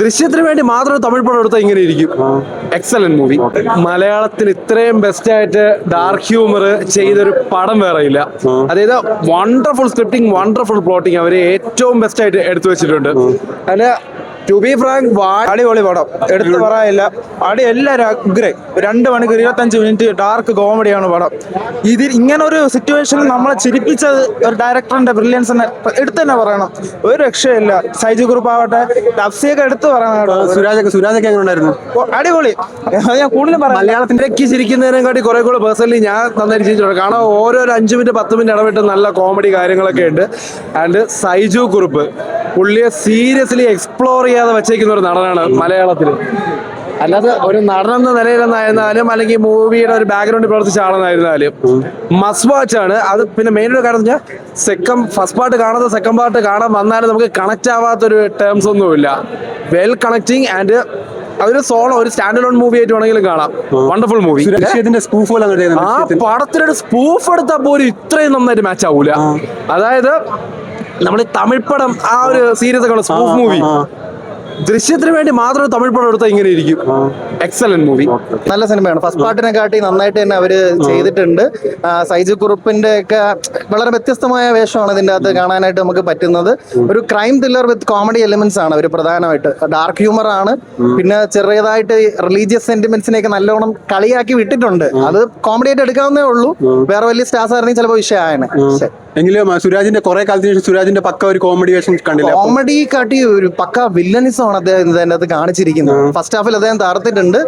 ദൃശ്യത്തിന് വേണ്ടി മാത്രം തമിഴ് പടം എടുത്താൽ ഇങ്ങനെ ഇരിക്കും. Excellent movie. മലയാളത്തിൽ ഇത്രയും ബെസ്റ്റ് ആയിട്ട് ഡാർക്ക് ഹ്യൂമർ ചെയ്തൊരു പടം വേറെ ഇല്ല. അതായത് വണ്ടർഫുൾ സ്ക്രിപ്റ്റിംഗ്, വണ്ടർഫുൾ പ്ലോട്ടിങ് അവര് ഏറ്റവും ബെസ്റ്റ് ആയിട്ട് എടുത്തു വെച്ചിട്ടുണ്ട്. അതിന് ടു ബി ഫ്രാങ്ക് അടിപൊളി പടം, എടുത്തു പറയാനില്ല. എല്ലാവരും അഗ്രേ. 2 മണിക്കൂർ 25 മിനിറ്റ് ഡാർക്ക് കോമഡിയാണ് പടം. ഇതിൽ ഇങ്ങനെ ഒരു സിറ്റുവേഷനിൽ നമ്മളെ ചിരിപ്പിച്ചത് ഒരു ഡയറക്ടറിന്റെ ബ്രില്യൻസ് എടുത്തു തന്നെ പറയണം. ഒരു രക്ഷയില്ല. സൈജു ഗ്രൂപ്പ് ആവട്ടെ, ടഫ്സിയൊക്കെ എടുത്തു പറയണം. സുരാജൊക്കെ എങ്ങനെ ഉണ്ടായിരുന്നു? അടിപൊളി. ഞാൻ കൂടുതലും പറയാം, മലയാളത്തിന്റെ ചിരിക്കുന്നതിനെക്കാട്ടി കുറെ കൂടെ പേഴ്സണലി ഞാൻ നന്നായിട്ട് ചിരിച്ചിട്ടുണ്ട്. കാരണം ഓരോ 5 മിനിറ്റ് 10 മിനിറ്റ് ഇടവിട്ട് നല്ല കോമഡി കാര്യങ്ങളൊക്കെ ഉണ്ട്. ആൻഡ് സൈജു കുറുപ്പ് പുള്ളിയെ സീരിയസ്ലി എക്സ്പ്ലോർ ചെയ്യാതെ വെച്ചേക്കുന്ന ഒരു നടനാണ് മലയാളത്തിൽ. അല്ലാതെ ഒരു നടനെന്ന നിലയിലെന്നായിരുന്നാലും അല്ലെങ്കിൽ മൂവിയുടെ ഒരു ബാക്ക്ഗ്രൗണ്ടിൽ പ്രവർത്തിച്ച ആളെന്നായിരുന്നാലും മസ്റ്റ് വാച്ച് ആണ് അത്. പിന്നെ മെയിൻ ഒരു കാര്യം വെച്ചാൽ ഫസ്റ്റ് പാർട്ട് കാണാതെ സെക്കൻഡ് പാർട്ട് കാണാൻ വന്നാലും നമുക്ക് കണക്ട് ആവാത്തൊരു ടേംസ് ഒന്നുമില്ല. വെൽ കണക്റ്റിംഗ് ആൻഡ് അതൊരു സോളോ, ഒരു സ്റ്റാൻഡ് അലോൺ മൂവി ആയിട്ട് വേണമെങ്കിലും കാണാം. Wonderful movie. ആ പടത്തിനൊരു സ്പൂഫ് എടുത്താൽ പോലും ഇത്രയും നന്നായിട്ട് മാച്ച് ആവൂല. അതായത് നമ്മൾ തമിഴ് പടം ആ ഒരു സീരീസ് ഒക്കെ സ്പൂഫ് മൂവി, ദൃശ്യത്തിന് വേണ്ടി മാത്രം തമിഴ് പടം എടുത്താൽ ഇങ്ങനെ ഇരിക്കും. Excellent movie. നല്ല സിനിമയാണ്. ഫസ്റ്റ് പാർട്ടിനെ കാട്ടി നന്നായിട്ട് തന്നെ അവര് ചെയ്തിട്ടുണ്ട്. സൈജു കുറുപ്പിന്റെ ഒക്കെ വളരെ വ്യത്യസ്തമായ വേഷമാണ് ഇതിന്റെ അകത്ത് കാണാനായിട്ട് നമുക്ക് പറ്റുന്നത്. ഒരു crime thriller with comedy elements ആണ് അവർ പ്രധാനമായിട്ട്. ഡാർക്ക് ഹ്യൂമർ ആണ്. പിന്നെ ചെറിയതായിട്ട് റിലീജിയസ് സെന്റിമെന്റ്സിനെയൊക്കെ നല്ലോണം കളിയാക്കി വിട്ടിട്ടുണ്ട്. അത് കോമഡി ആയിട്ട് എടുക്കാവുന്നേ ഉള്ളൂ. വേറെ വലിയ സ്റ്റാർസ് ആയിരുന്നെങ്കിൽ ചിലപ്പോൾ വിഷയമാണ്. എങ്കിലും സുരാജിന്റെ കുറെ കാലത്തിന് ശേഷം സുരാജിന്റെ പക്ക ഒരു കോമഡി വേഷം കണ്ടില്ല. കോമഡി കാട്ടി ഒരു പക്ക വില്ലനിസം ആണ് അദ്ദേഹം ഇതിന്റെ അകത്ത് കാണിച്ചിരിക്കുന്നത്. ഫസ്റ്റ് ഹാഫിൽ അദ്ദേഹം തകർത്തിട്ടുണ്ട്.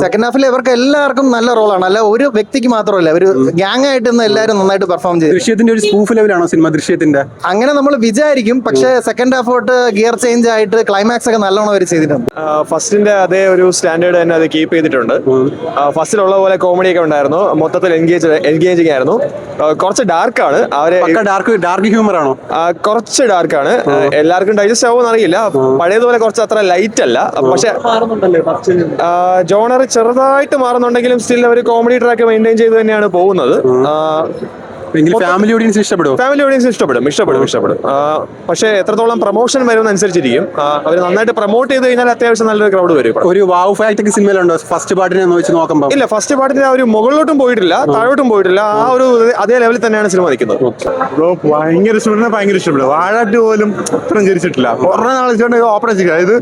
സെക്കൻഡ് ഹാഫിൽ ഇവർക്ക് എല്ലാവർക്കും നല്ല റോളാണ്. അല്ല ഒരു വ്യക്തിക്ക് മാത്രമല്ല, ഒരു ഗ്യാങ് ആയിട്ട് എല്ലാവരും നന്നായിട്ട് പെർഫോം ചെയ്തു. ദൃശ്യത്തിന്റെ ഒരു സ്പൂഫ് ലെവലാണോ സിനിമ ദൃശ്യത്തിന്റെ? അങ്ങനെ നമ്മൾ വിചാരിക്കും. പക്ഷെ സെക്കൻഡ് ഹാഫ് തൊട്ട് ഗിയർ ചേഞ്ച് ആയിട്ട് ക്ലൈമാക്സ് ഒക്കെ നല്ലോണം അവർ ചെയ്തിട്ടുണ്ട്. ഫസ്റ്റിന്റെ അതേ ഒരു സ്റ്റാൻഡേർഡ് തന്നെ അത് കീപ്പ് ചെയ്തിട്ടുണ്ട്. ഫസ്റ്റിലുള്ള പോലെ കോമഡി ഒക്കെ ഉണ്ടായിരുന്നു. മൊത്തത്തിൽ എൻഗേജിങ് ആയിരുന്നു. കുറച്ച് ഡാർക്കാണ്. ഡാർക്ക് ഹ്യൂമർ ആണോ? കുറച്ച് ഡാർക്കാണ്. എല്ലാവർക്കും ഡൈജസ്റ്റ് ആവുമെന്ന് അറിയില്ല. പഴയതുപോലെ കുറച്ച് അത്ര ലൈറ്റ് അല്ല. പക്ഷെ ജോണർ ചെറുതായിട്ട് മാറുന്നുണ്ടെങ്കിലും സ്റ്റിൽ അവർ കോമഡി ട്രാക്ക് മെയിൻറ്റെയിൻ ചെയ്ത് തന്നെയാണ് പോകുന്നത്. ഫാമിലി ഓഡിയൻസ് ഇഷ്ടപ്പെടും. പക്ഷെ എത്രത്തോളം പ്രൊമോഷൻ വരുമെന്നനുസരിച്ചിരിക്കും. അവർ നന്നായിട്ട് പ്രൊമോട്ട് ചെയ്ത് കഴിഞ്ഞാൽ അത്യാവശ്യം നല്ലൊരു ക്രൗഡ് വരും. ഒരു വാവ് ഫാക്ട് സിനിമയിലുണ്ടോ ഫസ്റ്റ് പാർട്ടിനെ വെച്ച് നോക്കുമ്പോൾ? ഇല്ല, ഫസ്റ്റ് പാർട്ടിന് ഒരു മുകളിലോട്ടും പോയിട്ടില്ല, താഴോട്ടും പോയിട്ടില്ല. ആ ഒരു അതേ ലെവലിൽ തന്നെയാണ് സിനിമ നിൽക്കുന്നത്. ഭയങ്കര ഇഷ്ടപ്പെടും. വാഴാട്ട് പോലും ഇത്രയും ചിരിച്ചിട്ടില്ല. കുറേ നാൾ ഓപ്പറേഷൻ ചെയ്ത്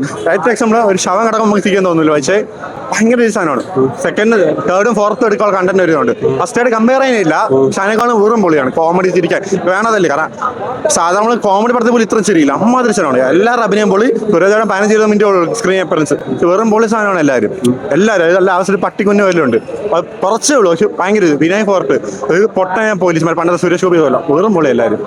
നമ്മള് ഒരു ശവം കിടക്കാൻ നമുക്ക് ചിരിക്കാൻ തോന്നില്ല. പക്ഷേ ഭയങ്കര ഒരു സാധനമാണ്. സെക്കൻഡ് തേർഡും ഫോർത്തും എടുക്കാനുള്ള കണ്ടന്റ് വരുന്നുണ്ട്. ഫസ്റ്റ് ആയിട്ട് കമ്പയർ ചെയ്യാനില്ല. പക്ഷെ അതിനേക്കാളും വെറും പൊളിയാണ്. കോമഡി ചിരിക്കാൻ വേണതല്ലേ. കാരണം സാധാരണ നമ്മൾ കോമഡി പടത്തിൽ പോലും ഇത്രയും ശരിയില്ല. അമ്മാതിരി സാധനമാണ്. എല്ലാവരും അഭിനയം പൊളി. Suresh 15-20 minute screen appearance. വെറും പൊളി സാധനമാണ്. എല്ലാവരും എല്ലാ അവസരം പട്ടിക്കുഞ്ഞു വല്ലതും ഉണ്ട്. കുറച്ചേ ഉള്ളൂ. പക്ഷെ ഭയങ്കര വിനയ് ഫോർട്ട്, പൊട്ടൻ പോലീസ്മാർ, പണ്ടത്തെ സുരേഷ് ഗോപി പോലെ വെറും പൊളി എല്ലാവരും.